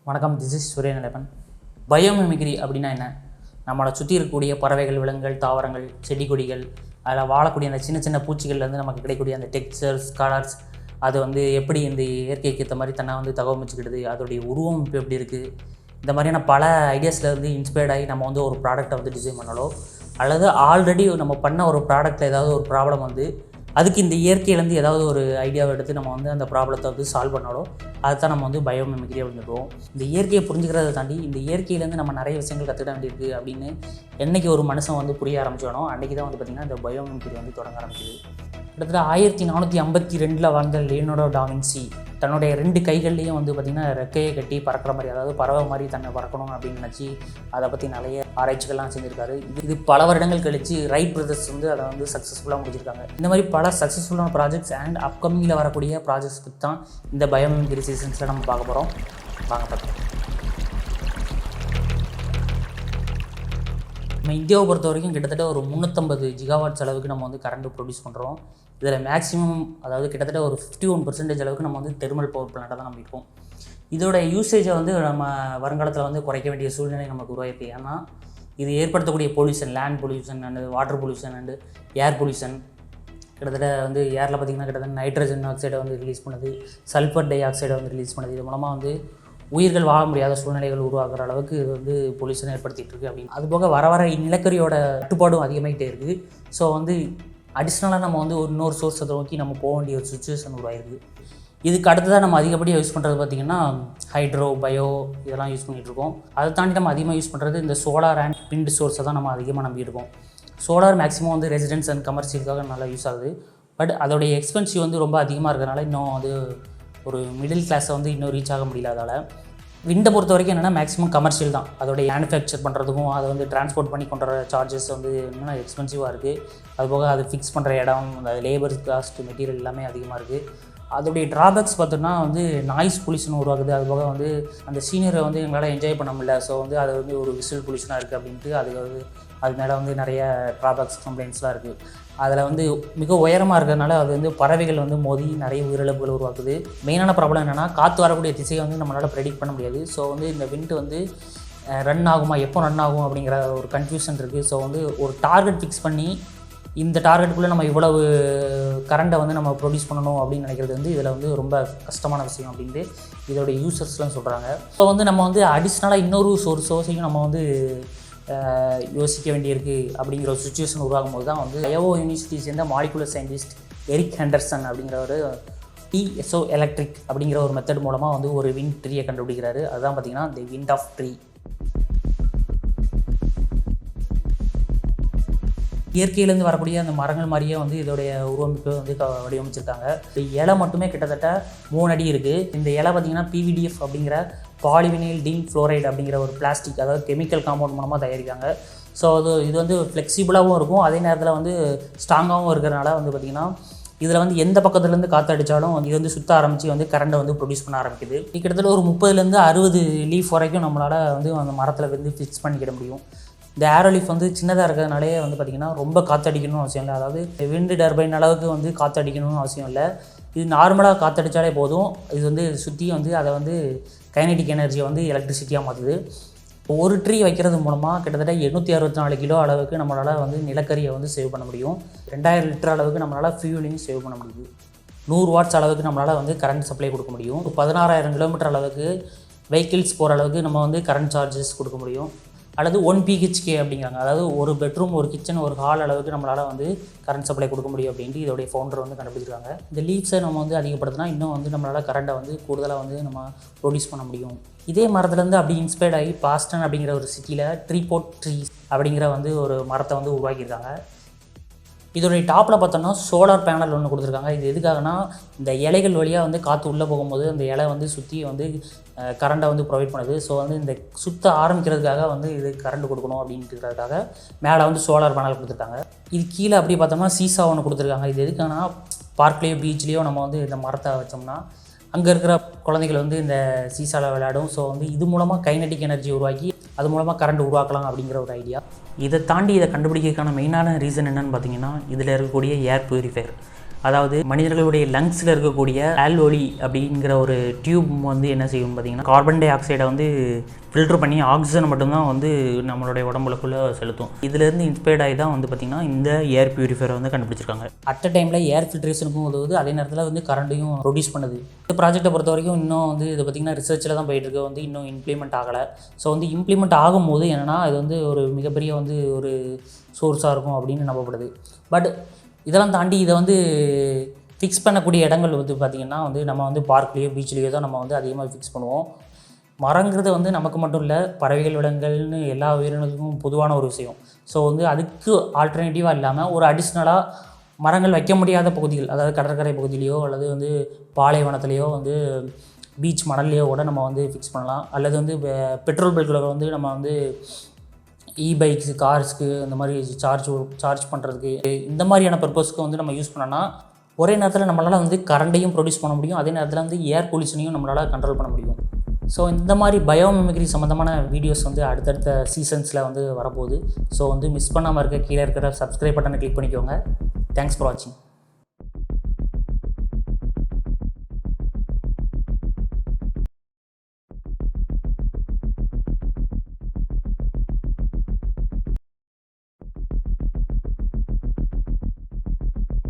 வணக்கம், this is சூரியநலப்பன். Biomimicry அப்படின்னா என்ன? நம்மளை சுற்றி இருக்கக்கூடிய பறவைகள், விலங்குகள், தாவரங்கள், செடி கொடிகள், அதில் வாழக்கூடிய அந்த சின்ன சின்ன பூச்சிகள்லேருந்து நமக்கு கிடைக்கக்கூடிய அந்த டெக்ஸ்சர்ஸ், கலர்ஸ், அது எப்படி இந்த இயற்கைக்கு ஏற்ற மாதிரி தன்னை தகவமைச்சுக்கிடுது, அதோடைய உருவம் இப்போ எப்படி இருக்குது, இந்த மாதிரியான பல ஐடியாஸ்லேருந்து இன்ஸ்பயர்ட் ஆகி நம்ம ஒரு ப்ராடக்டை டிசைன் பண்ணலோ, அல்லது ஆல்ரெடி நம்ம பண்ண ஒரு ப்ராடக்ட்டில் ஏதாவது ஒரு ப்ராப்ளம் அதுக்கு இந்த இயற்கையிலேருந்து ஏதாவது ஒரு ஐடியாவை எடுத்து நம்ம அந்த ப்ராப்ளத்தை சால்வ் பண்ணாலும் அதுதான் நம்ம பயோமிமிக்ரி அப்படின்னு சொல்லுவோம். இந்த இயற்கையை புரிஞ்சுக்கிறத தாண்டி இந்த இயற்கையிலேருந்து நம்ம நிறைய விஷயங்கள் கற்றுக்கிட வேண்டியிருக்கு அப்படின்னு என்றைக்கு ஒரு மனுஷன் புரிய ஆரம்பிச்சானோ அன்றைக்கி தான் பார்த்திங்கன்னா இந்த பயோமிமிக்ரி தொடங்க ஆரம்பிக்குது. கிட்டத்தட்ட 1452 வாழ்ந்த லியோனார்டோ டா வின்சி தன்னுடைய 2 கைகள்லேயும் பார்த்திங்கன்னா ரெக்கையை கட்டி பறக்கிற மாதிரி, அதாவது பறவை மாதிரி தன்னை பறக்கணும் அப்படின்னு நினச்சி அதை பற்றி நிறைய ஆராய்ச்சிகள்லாம் செஞ்சுருக்காரு. இது பல வருடங்கள் கழித்து ரைட் பிரதர்ஸ் அதை சக்ஸஸ்ஃபுல்லாக முடிச்சிருக்காங்க. இந்த மாதிரி பல சக்ஸஸ்ஃபுல்லான ப்ராஜெக்ட்ஸ் அண்ட் அப்கமிங்கில் வரக்கூடிய ப்ராஜெக்ட்ஸ் பற்றி தான் இந்த பயோமிமிக்ரி சீசன்ஸில் நம்ம பார்க்க போகிறோம். வாங்க பார்க்கலாம். நம்ம இந்தியாவை பொறுத்த வரைக்கும் கிட்டத்தட்ட ஒரு 350 ஜிகாவாட்ஸ் அளவுக்கு நம்ம கரண்ட் ப்ரொடியூஸ் பண்ணுறோம். இதில் மேக்ஸிமம், அதாவது கிட்டத்தட்ட ஒரு 51% அளவுக்கு நம்ம தெர்மல் பவர் பிளான்ட்டாக தான் நம்ம இருக்கோம். இதோட யூசேஜை நம்ம வருங்காலத்தில் குறைக்க வேண்டிய சூழ்நிலை நமக்கு உருவாயிருக்கு. ஏன்னா இது ஏற்படுத்தக்கூடிய pollution, land pollution and water pollution and air pollution, கிட்டத்தட்ட ஏரில் பார்த்திங்கன்னா கிட்டத்தட்ட நைட்ரஜன் ஆக்சைடை ரிலீஸ் பண்ணுது, சல்ஃபர் டை ஆக்சைடை ரிலீஸ் பண்ணுது. இது மூலமாக உயிர்கள் வாழ முடியாத சூழ்நிலைகள் உருவாக்குற அளவுக்கு இது பொல்யூஷன் ஏற்படுத்திகிட்டு இருக்குது அப்படின்னு. அதுபோக வர வர நிலக்கரியோட கட்டுப்பாடும் அதிகமாகிட்டே இருக்குது. ஸோ அடிஷ்னலாக நம்ம இன்னொரு சோர்ஸை நோக்கி நம்ம போக வேண்டிய ஒரு சுச்சுவேஷன் உருவாயிருக்கு. இதுக்கு அடுத்ததாக நம்ம அதிகப்படியாக யூஸ் பண்ணுறது பார்த்திங்கன்னா ஹைட்ரோ, பயோ இதெல்லாம் யூஸ் பண்ணிகிட்ருக்கோம். அதை தாண்டி நம்ம அதிகமாக யூஸ் பண்ணுறது இந்த சோலார் அண்ட் விண்ட் சோர்ஸை தான் நம்ம அதிகமாக நம்பியிருக்கோம். சோலார் மேக்ஸிமம் ரெசிடென்ஸ் அண்ட் கமர்ஷியலுக்காக நல்லா யூஸ் ஆகுது. பட் அதோடைய எக்ஸ்பென்சிவ் ரொம்ப அதிகமாக இருக்கிறனால இன்னும் ஒரு மிடில் கிளாஸை இன்னும் ரீச் ஆக முடியல. அதால் விண்டை பொறுத்த வரைக்கும் என்னென்னா மேக்ஸிமம் கமர்ஷியல் தான். அதோடைய மேனுஃபேக்சர் பண்ணுறதுக்கும் அதை டிரான்ஸ்போர்ட் பண்ணி கொண்டு வர சார்ஜஸ் என்னென்னா எக்ஸ்பென்சிவாக இருக்குது. அதுபோக அது ஃபிக்ஸ் பண்ணுற இடம், அந்த லேபர் காஸ்ட், மெட்டீரியல் எல்லாமே அதிகமாக இருக்குது. அதோடைய ட்ராபேக்ஸ் பார்த்தோன்னா நாய்ஸ் பொல்யூஷன் உருவாகுது. அதுபோக அந்த சீனியரை எங்களால் என்ஜாய் பண்ண முடியல. ஸோ அது ஒரு விசில் பொல்யூஷனாக இருக்குது அப்படின்ட்டு அது மேலே நிறைய ட்ராபேக்ஸ், கம்ப்ளைண்ட்ஸ்லாம் இருக்குது. அதில் மிக உயரமாக இருக்கிறதுனால அது பறவைகள் மோதி நிறைய உயிரிழப்புகள் உருவாக்குது. மெயினான ப்ராப்ளம் என்னென்னா காற்று வரக்கூடிய திசையை நம்மளால் ப்ரெடிக்ட் பண்ண முடியாது. ஸோ இந்த விண்ட் ரன் ஆகுமா, எப்போ ரன் ஆகும் அப்படிங்கிற ஒரு கன்ஃபியூஷன் இருக்குது. ஸோ ஒரு டார்கெட் ஃபிக்ஸ் பண்ணி இந்த டார்கெட்டுக்குள்ளே நம்ம இவ்வளவு கரண்ட்டை நம்ம ப்ரொடியூஸ் பண்ணணும் அப்படின்னு நினைக்கிறது இதில் ரொம்ப கஷ்டமான விஷயம் அப்படின்ட்டு இதோடைய யூசர்ஸ்லாம் சொல்கிறாங்க. ஸோ நம்ம அடிஷ்னலாக இன்னொரு சோர்ஸையும் நம்ம யோசிக்க வேண்டியிருக்கு அப்படிங்கிற ஒரு சுச்சுவேஷன் உருவாகும் போது தான் ஐஓ யூனிவர்சிட்டி சேர்ந்த மாலிகுலர் சயின்டிஸ்ட் எரிக் ஹெண்டர்சன் அப்படிங்கிறவர் டிஎஸ்ஓ எலக்ட்ரிக் அப்படிங்கிற ஒரு மெத்தட் மூலமாக ஒரு விண்ட் ட்ரீயை கண்டுபிடிக்கிறாரு. அதுதான் பார்த்திங்கன்னா தி விண்ட் ஆஃப் ட்ரீ. இயற்கையிலேருந்து வரக்கூடிய அந்த மரங்கள் மாதிரியே இதோடைய உருவமைப்பு வடிவமைச்சிருக்காங்க. இலை மட்டுமே கிட்டத்தட்ட 3 அடி இருக்குது. இந்த இலை பார்த்திங்கன்னா பிவிடிஎஃப் அப்படிங்கிற பாலிவினைல் டீன் ஃப்ளோரைடு அப்படிங்கிற ஒரு பிளாஸ்டிக், அதாவது கெமிக்கல் காம்பவுண்ட் மூலமாக தயாரிக்காங்க. ஸோ இது ஃப்ளெக்சிபிளாகவும் இருக்கும், அதே நேரத்தில் ஸ்ட்ராங்காகவும் இருக்கிறனால பார்த்திங்கன்னா இதில் எந்த பக்கத்துலேருந்து காற்று அடித்தாலும் இது சுற்ற ஆரம்பித்து கரண்ட்டை ப்ரொடியூஸ் பண்ண ஆரம்பிக்குது. கிட்டத்தட்ட ஒரு 30லேருந்து 60 லீஃப் வரைக்கும் நம்மளால் அந்த மரத்தில் ஃபிக்ஸ் பண்ணிக்கிட முடியும். இந்த ஏரோ லீஃப் சின்னதாக இருக்கிறதுனாலே பார்த்திங்கன்னா ரொம்ப காற்றடிக்கணும்னு அவசியம் இல்லை. அதாவது விண்டு டர்பைன் அளவுக்கு காற்றடிக்கணும்னு அவசியம் இல்லை. இது நார்மலாக காற்றடித்தாலே போதும். இது சுற்றி அதை கைனடிக் எனர்ஜியை எலக்ட்ரிசிட்டியாக மாற்றுது. ஒரு ட்ரீ வைக்கிறது மூலமாக கிட்டத்தட்ட 864 கிலோ அளவுக்கு நம்மளால் நிலக்கரியை சேவ் பண்ண முடியும். 2000 லிட்டர் அளவுக்கு நம்மளால் ஃபியூலையும் சேவ் பண்ண முடியுது. 100 வாட்ஸ் அளவுக்கு நம்மளால் கரண்ட் சப்ளை கொடுக்க முடியும். 16,000 கிலோமீட்டர் அளவுக்கு வெஹிக்கிள்ஸ் போகிற அளவுக்கு நம்ம கரண்ட் சார்ஜஸ் கொடுக்க முடியும். அல்லது 1 PHK அப்படிங்கிறாங்க. அதாவது ஒரு பெட்ரூம், ஒரு கிச்சன், ஒரு ஹால் அளவுக்கு நம்மளால் கரண்ட் சப்ளை கொடுக்க முடியும் அப்படின்ட்டு இதோடைய ஃபவுண்டர் கண்டுபிடிச்சிருக்காங்க. இந்த லீவ்ஸை நம்ம அதிகப்படுத்தினா இன்னும் நம்மளால் கரண்ட்டை கூடுதலாக நம்ம ப்ரொடியூஸ் பண்ண முடியும். இதே மரத்துலேருந்து அப்படி இன்ஸ்பயர்ட் ஆகி பாஸ்டன் அப்படிங்கிற ஒரு சிட்டியில் ட்ரீபோட் ட்ரீஸ் அப்படிங்கிற ஒரு மரத்தை உருவாக்கியிருக்காங்க. இதோடைய டாப்பில் பார்த்தோன்னா சோலார் பேனல் ஒன்று கொடுத்துருக்காங்க. இது எதுக்காகனா இந்த இலைகள் வழியாக காற்று உள்ளே போகும்போது அந்த இலை சுற்றி கரண்ட்டை ப்ரொவைட் பண்ணுது. ஸோ இந்த சுற்ற ஆரம்பிக்கிறதுக்காக இது கரண்ட் கொடுக்கணும் அப்படின்றதுக்காக மேலே சோலார் பேனல் கொடுத்துருக்காங்க. இது கீழே அப்படி பார்த்தோம்னா சீசா ஒன்று கொடுத்துருக்காங்க. இது எதுக்காகனா பார்க்லேயோ பீச்லேயோ நம்ம இந்த மரத்தை வச்சோம்னா அங்கே இருக்கிற குழந்தைகள் இந்த சீசாவில் விளையாடும். ஸோ இது மூலமாக கைனடிக் எனர்ஜி உருவாக்கி அது மூலமாக கரண்ட் உருவாக்கலாம் அப்படிங்கிற ஒரு ஐடியா. இதை தாண்டி இதை கண்டுபிடிக்கிறதுக்கான மெயினான ரீசன் என்னென்னு பார்த்தீங்கன்னா இதில் இருக்கக்கூடிய ஏர் ப்யூரிஃபையர். அதாவது மனிதர்களுடைய லங்ஸில் இருக்கக்கூடிய ஆல்வோலி அப்படிங்கிற ஒரு டியூப் வந்து என்ன செய்யும் பார்த்தீங்கன்னா கார்பன் டை ஆக்சைடை வந்து ஃபில்டர் பண்ணி ஆக்சிஜனை மட்டும்தான் வந்து நம்மளுடைய உடம்புக்குள்ளே செலுத்தும். இதிலேருந்து இன்ஸ்பயர்ட் ஆகி தான் வந்து பார்த்திங்கன்னா இந்த ஏர் பியூரிஃபையரை வந்து கண்டுபிடிச்சிருக்காங்க. அட் அ டைமில் ஏர் ஃபில்ட்ரேஷனுக்கும் உதவுது, அதே நேரத்தில் வந்து கரண்ட்டையும் ப்ரொடியூஸ் பண்ணுது. இந்த ப்ராஜெக்ட்டை பொறுத்த வரைக்கும் இன்னும் வந்து இது பார்த்திங்கன்னா ரிசர்ச்சில் தான் போயிட்டுருக்கு, வந்து இன்னும் இம்ப்ளிமெண்ட் ஆகலை. ஸோ வந்து இம்ப்ளிமெண்ட் ஆகும்போது என்னென்னா இது வந்து ஒரு மிகப்பெரிய வந்து ஒரு சோர்ஸாக இருக்கும் அப்படின்னு நம்பப்படுது. பட் இதெல்லாம் தாண்டி இதை வந்து ஃபிக்ஸ் பண்ணக்கூடிய இடங்கள் வந்து பார்த்திங்கன்னா வந்து நம்ம வந்து பார்க்லேயோ பீச்லேயோ தான் நம்ம வந்து அதிகமாக ஃபிக்ஸ் பண்ணுவோம். மரங்கிறது வந்து நமக்கு மட்டும் இல்லை, பறவைகள் விலங்குகள்னு எல்லா உயிரினங்களுக்கும் பொதுவான ஒரு விஷயம். ஸோ வந்து அதுக்கு ஆல்டர்னேட்டிவாக இல்லாமல் ஒரு அடிஷ்னலாக மரங்கள் வைக்க முடியாத பகுதிகள், அதாவது கடற்கரை பகுதியிலையோ அல்லது வந்து பாலைவனத்துலேயோ வந்து பீச் மணல்லையோ கூட நம்ம வந்து ஃபிக்ஸ் பண்ணலாம். அல்லது வந்து பெட்ரோல் பைக்கில் வந்து நம்ம வந்து பைக்ஸு கார்ஸ்க்கு இந்த மாதிரி சார்ஜ் பண்ணுறதுக்கு இந்த மாதிரியான பர்பஸ்க்கு வந்து நம்ம யூஸ் பண்ணோன்னா ஒரே நேரத்தில் நம்மளால் வந்து கரண்ட்டையும் ப்ரொடியூஸ் பண்ண முடியும், அதே நேரத்தில் வந்து ஏர் பொல்யூஷனையும் நம்மளால் கண்ட்ரோல் பண்ண முடியும். ஸோ இந்த மாதிரி பயோமிமிக்ரி சம்மந்தமான வீடியோஸ் வந்து அடுத்தடுத்த சீசன்ஸில் வந்து வரப்போகுது. ஸோ வந்து மிஸ் பண்ணாமல் இருக்க கீழே இருக்கிற சப்ஸ்கிரைப் பட்டனை கிளிக் பண்ணிக்கோங்க. தேங்க்ஸ் ஃபார் வாட்சிங்.